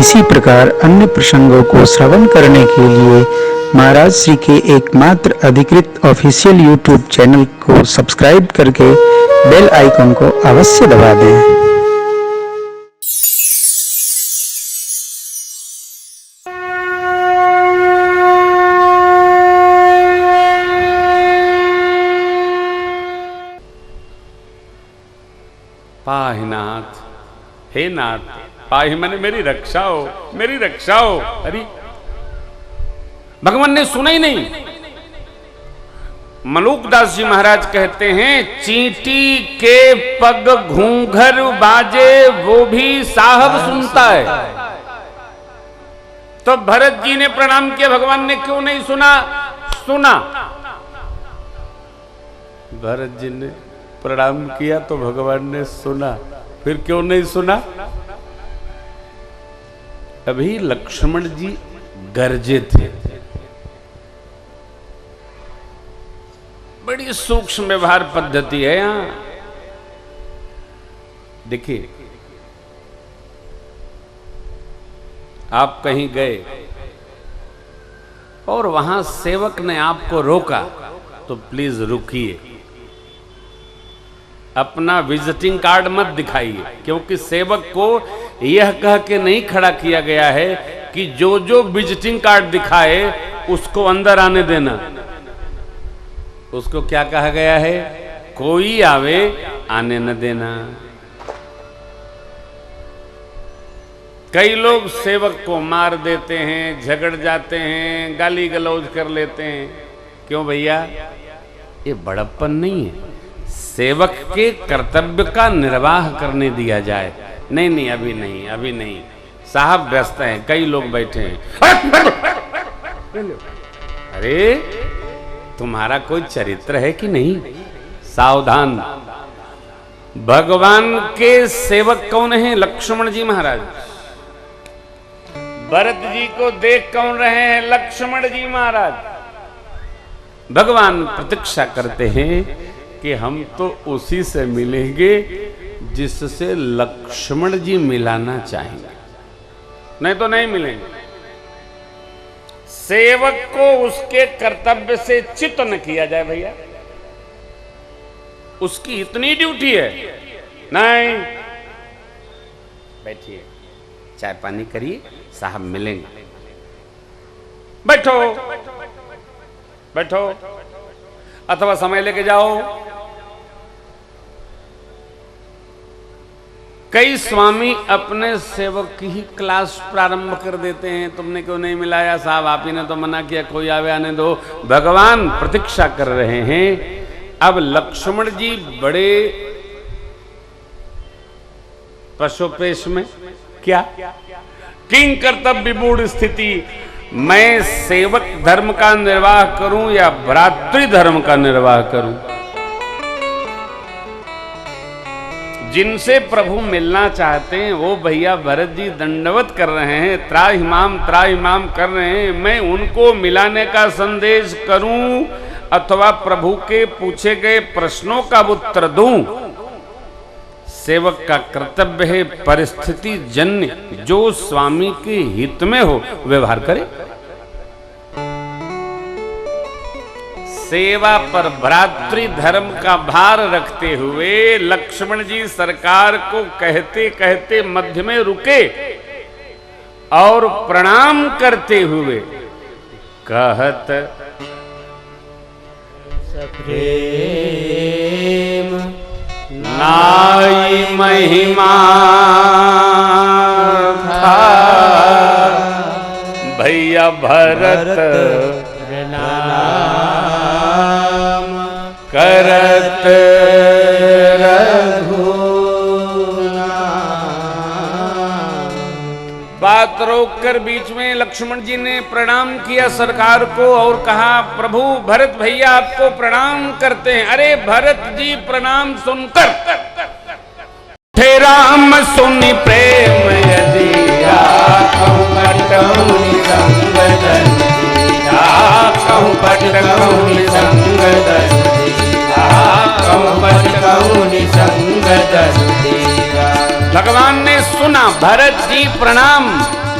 इसी प्रकार अन्य प्रसंगों को श्रवण करने के लिए महाराज श्री के एकमात्र अधिकृत ऑफिशियल यूट्यूब चैनल को सब्सक्राइब करके बेल आइकन को अवश्य दबा दें। पाहि नाथ, हे नाथ, पाहि मैंने मेरी रक्षा हो, मेरी रक्षा हो। अरे भगवान ने सुना ही नहीं। मलूकदास जी महाराज कहते हैं, चींटी के पग घूंघर बाजे वो भी साहब सुनता है। तो भरत जी ने प्रणाम किया, भगवान ने क्यों नहीं सुना? सुना। भरत जी ने प्रणाम किया तो भगवान ने सुना, फिर क्यों नहीं सुना? अभी लक्ष्मण जी गरजे थे। बड़ी सूक्ष्म व्यवहार पद्धति है यहां। देखिए, आप कहीं गए और वहां सेवक ने आपको रोका तो प्लीज रुकिए, अपना विजिटिंग कार्ड मत दिखाइए, क्योंकि सेवक को यह कह के नहीं खड़ा किया गया है कि जो जो विजिटिंग कार्ड दिखाए उसको अंदर आने देना। उसको क्या कहा गया है? कोई आवे आने न देना। कई लोग सेवक को मार देते हैं, झगड़ जाते हैं, गाली गलौज कर लेते हैं। क्यों भैया? ये बड़प्पन नहीं है। सेवक के कर्तव्य का निर्वाह करने दिया जाए। नहीं नहीं, अभी नहीं, अभी नहीं, साहब व्यस्त हैं, कई लोग बैठे हैं। अरे तुम्हारा कोई चरित्र है कि नहीं? सावधान। भगवान के सेवक कौन है? लक्ष्मण जी महाराज। भरत जी को देख कौन रहे हैं? लक्ष्मण जी महाराज। भगवान प्रतीक्षा करते हैं कि हम तो उसी से मिलेंगे जिससे लक्ष्मण जी मिलाना चाहेंगे, नहीं तो नहीं मिलेंगे। सेवक को उसके कर्तव्य से च्युत न किया जाए भैया, उसकी इतनी ड्यूटी है। नहीं, बैठिए, चाय पानी करिए, साहब मिलेंगे। बैठो बैठो, अथवा समय लेके जाओ। कई स्वामी अपने सेवक की ही क्लास प्रारंभ कर देते हैं। तुमने क्यों नहीं मिलाया? साहब आप ही ने तो मना किया, कोई आवे आने दो। भगवान प्रतीक्षा कर रहे हैं। अब लक्ष्मण जी बड़े पशुपेश में, क्या किंग कर्तव्य विमूढ़ स्थिति, मैं सेवक धर्म का निर्वाह करूं या भ्रातृ धर्म का निर्वाह करूं? जिनसे प्रभु मिलना चाहते हैं वो भैया भरत जी दंडवत कर रहे हैं, त्राहिमाम कर रहे हैं। मैं उनको मिलाने का संदेश करूं अथवा प्रभु के पूछे गए प्रश्नों का उत्तर दूं? सेवक का कर्तव्य है परिस्थिति जन्य जो स्वामी के हित में हो व्यवहार करे। सेवा पर भ्रातृ धर्म का भार रखते हुए लक्ष्मण जी सरकार को कहते कहते मध्य में रुके और प्रणाम करते हुए कहत, सप्रेम नाई महिमा था भैया भरत करत बात रोककर बीच में लक्ष्मण जी ने प्रणाम किया सरकार को और कहा, प्रभु भरत भैया आपको प्रणाम करते हैं। अरे भरत जी प्रणाम सुनकर थे राम सुनि प्रेम यदि भगवान ने सुना, भरत जी प्रणाम।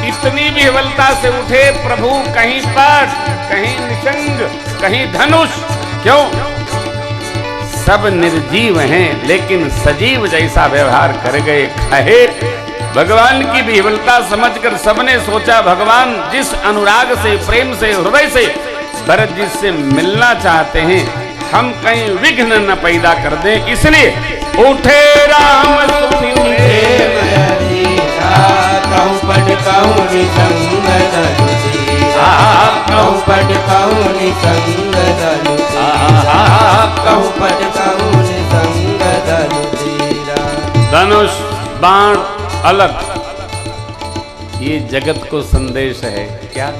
इतनी विह्वलता से उठे प्रभु, कहीं पट, कहीं निशंग, कहीं धनुष। क्यों? सब निर्जीव हैं लेकिन सजीव जैसा व्यवहार कर गए। कहे भगवान की विह्वलता समझकर सबने सोचा भगवान जिस अनुराग से, प्रेम से, हृदय से भरत जी से मिलना चाहते हैं, हम कहीं विघ्न न पैदा कर दें, इसलिए उठे राम सुनि कहूँ पट कहूँ निसंग धनुषीरा, कहूँ पट कहूँ निसंग धनुषीरा, कहूँ पट कहूँ निसंग धनुषीरा। धनुष बाण अलग, ये जगत को संदेश है। क्या?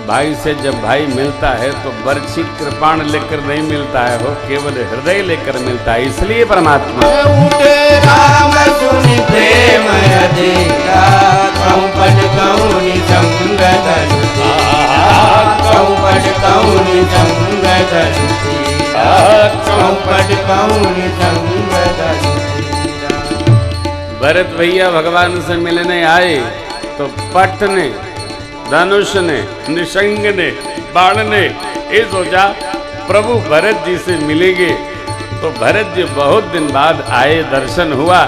भाई से जब भाई मिलता है तो बर्छी कृपाण लेकर नहीं मिलता है, वो केवल हृदय लेकर मिलता है। इसलिए परमात्मा उठे राम सुनि प्रेम अधीरा, कहूँ पट कहूँ निसंग धनुषीरा, कहूँ पट कहूँ निसंग धनुषीरा, कहूँ पट कहूँ निसंग धनुषीरा। भरत भैया भगवान से मिलने आए तो पट ने, धनुष ने, निशंग ने, बाण ने ये सोचा प्रभु भरत जी से मिलेंगे। तो भरत जी बहुत दिन बाद आए, दर्शन हुआ,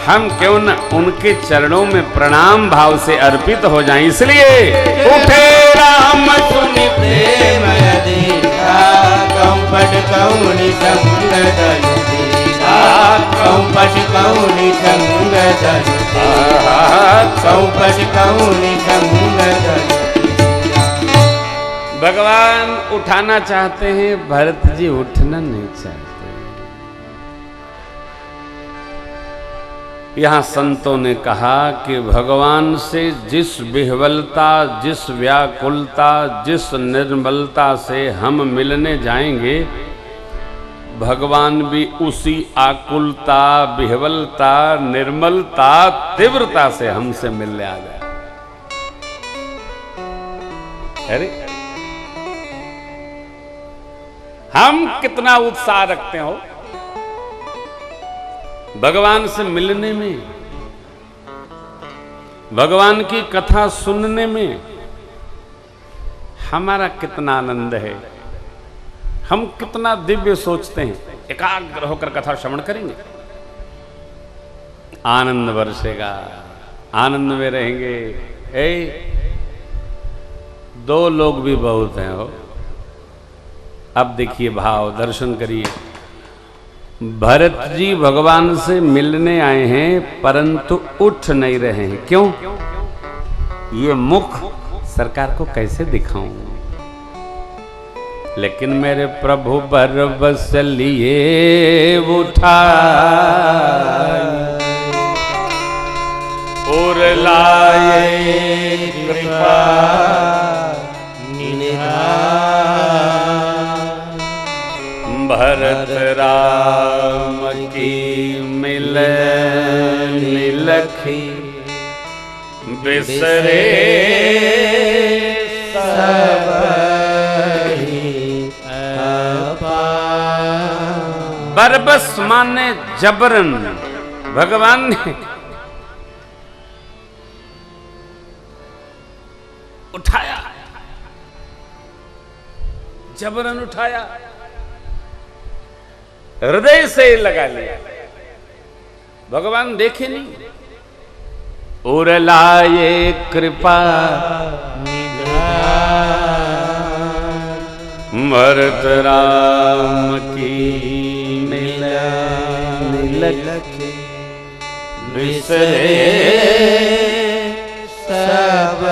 हम क्यों न उनके चरणों में प्रणाम भाव से अर्पित हो जाएं। इसलिए उठे राम सुनि प्रेम अधीरा, कहूँ पट कहूँ निसंग धनुषीरा, कहूँ पट कहूँ निसंग धनुषीरा, कहूँ पट कहूँ निसंग धनुषीरा। भगवान उठाना चाहते हैं, भरत जी उठना नहीं चाहते। यहां संतों ने कहा कि भगवान से जिस विह्वलता, जिस व्याकुलता, जिस निर्मलता से हम मिलने जाएंगे, भगवान भी उसी आकुलता, विह्वलता, निर्मलता, तीव्रता से हमसे मिलने आ जाए। अरे हम कितना उत्साह रखते हो भगवान से मिलने में, भगवान की कथा सुनने में हमारा कितना आनंद है। हम कितना दिव्य सोचते हैं, एकाग्र होकर कथा श्रवण करेंगे, आनंद बरसेगा, आनंद में रहेंगे। दो लोग भी बहुत हैं हो। अब देखिए भाव, दर्शन करिए। भरत जी भगवान से मिलने आए हैं परंतु उठ नहीं रहे हैं। क्यों? ये मुख सरकार को कैसे दिखाऊं? लेकिन मेरे प्रभु बरबस लिए उठा और लाए कृपा भरत राम की मिलन लखी बिसरे सब बरबस माने जबरन। भगवान ने उठाया, जबरन उठाया, हृदय से लगा लिया। भगवान देखे नहीं। और लाए कृपा भरत राम की मिलन लखी बिसरे सब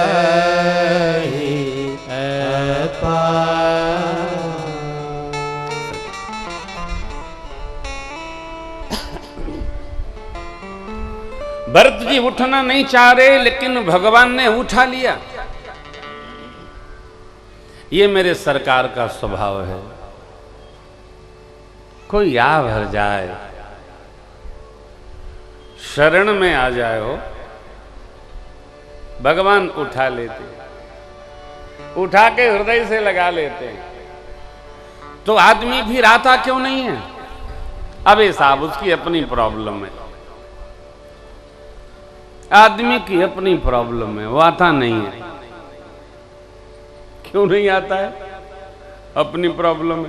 भरत जी उठना नहीं चाह रहे, लेकिन भगवान ने उठा लिया। ये मेरे सरकार का स्वभाव है। कोई आ भर जाए, शरण में आ जाए हो, भगवान उठा लेते, उठा के हृदय से लगा लेते हैं। तो आदमी भी राता क्यों नहीं है? अबे साहब, उसकी अपनी प्रॉब्लम है। आदमी की अपनी प्रॉब्लम है, वो आता नहीं है। क्यों नहीं आता है? अपनी प्रॉब्लम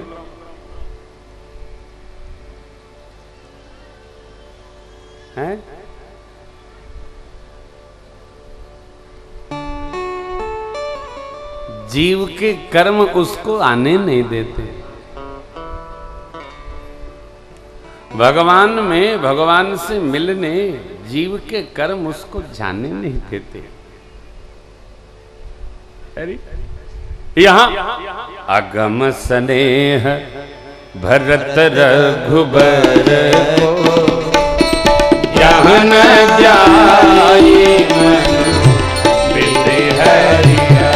है। जीव के कर्म उसको आने नहीं देते। भगवान में, भगवान से मिलने जीव के कर्म उसको जाने नहीं देते। अरे यहाँ अगम स्नेह भरत रघुबर को जहाँ न जाए मन बिधि हरि हर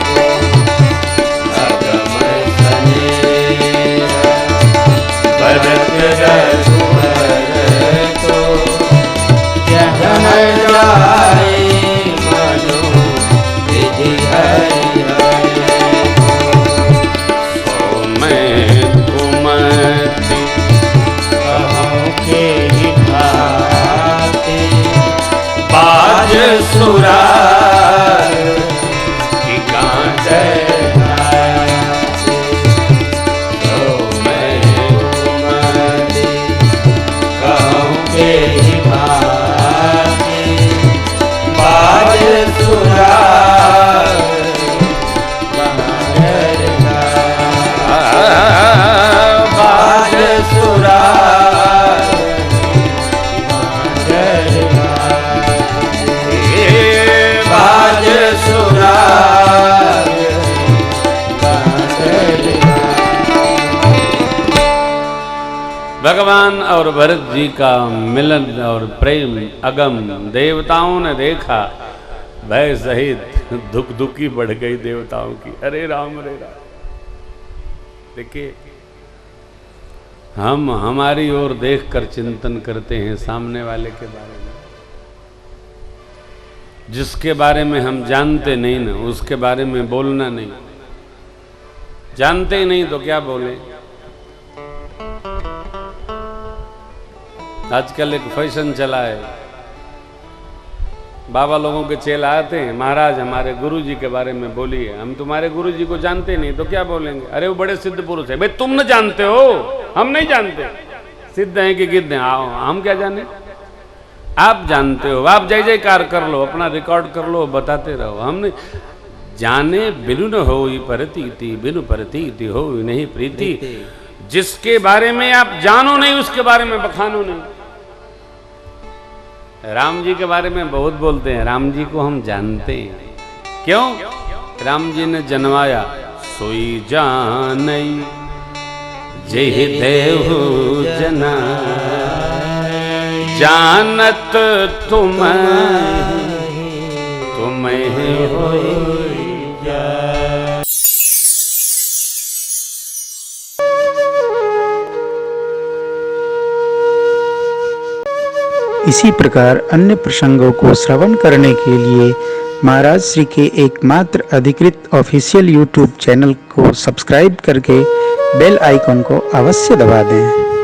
को। अगम स्नेह भरत रघुबर को जहाँ न जाए मन बिधि हरि हर को। सो मैं कुमति कहूँ के बाज सुरार की कांच तो मैं कुमति कहूँ के बाज सुरार बाज सुरार बाज सुरार। भगवान और भरत जी का मिलन और प्रेम अगम देवताओं ने देखा, भय सहित दुख दुखी बढ़ गई देवताओं की। अरे राम रे राम। देखिए, हम हमारी ओर देखकर चिंतन करते हैं सामने वाले के बारे में। जिसके बारे में हम जानते नहीं ना, उसके बारे में बोलना नहीं। जानते ही नहीं तो क्या बोले। आजकल एक फैशन चला है, बाबा लोगों के चेला आते हैं, महाराज हमारे गुरुजी के बारे में बोलिए। हम तुम्हारे गुरुजी को जानते नहीं तो क्या बोलेंगे? अरे वो बड़े सिद्ध पुरुष है। भाई तुम न जानते हो, हम नहीं जानते। सिद्ध हैं कि गिद्ध हैं, आओ हम क्या जाने। आप जानते हो, आप जय जयकार कर लो, अपना रिकॉर्ड कर लो, बताते रहो। हमने जाने बिनु न हो परतीति, बिनु परतीति हो नहीं प्रीति। जिसके बारे में आप जानो नहीं उसके बारे में बखानो नहीं। राम जी के बारे में बहुत बोलते हैं, राम जी को हम जानते हैं। क्यों? राम जी ने जन्माया सोई जानई जेहि देहु जना, जानत तुम हो इसी प्रकार अन्य प्रसंगों को श्रवण करने के लिए महाराज श्री के एकमात्र अधिकृत ऑफिशियल यूट्यूब चैनल को सब्सक्राइब करके बेल आइकन को अवश्य दबा दें।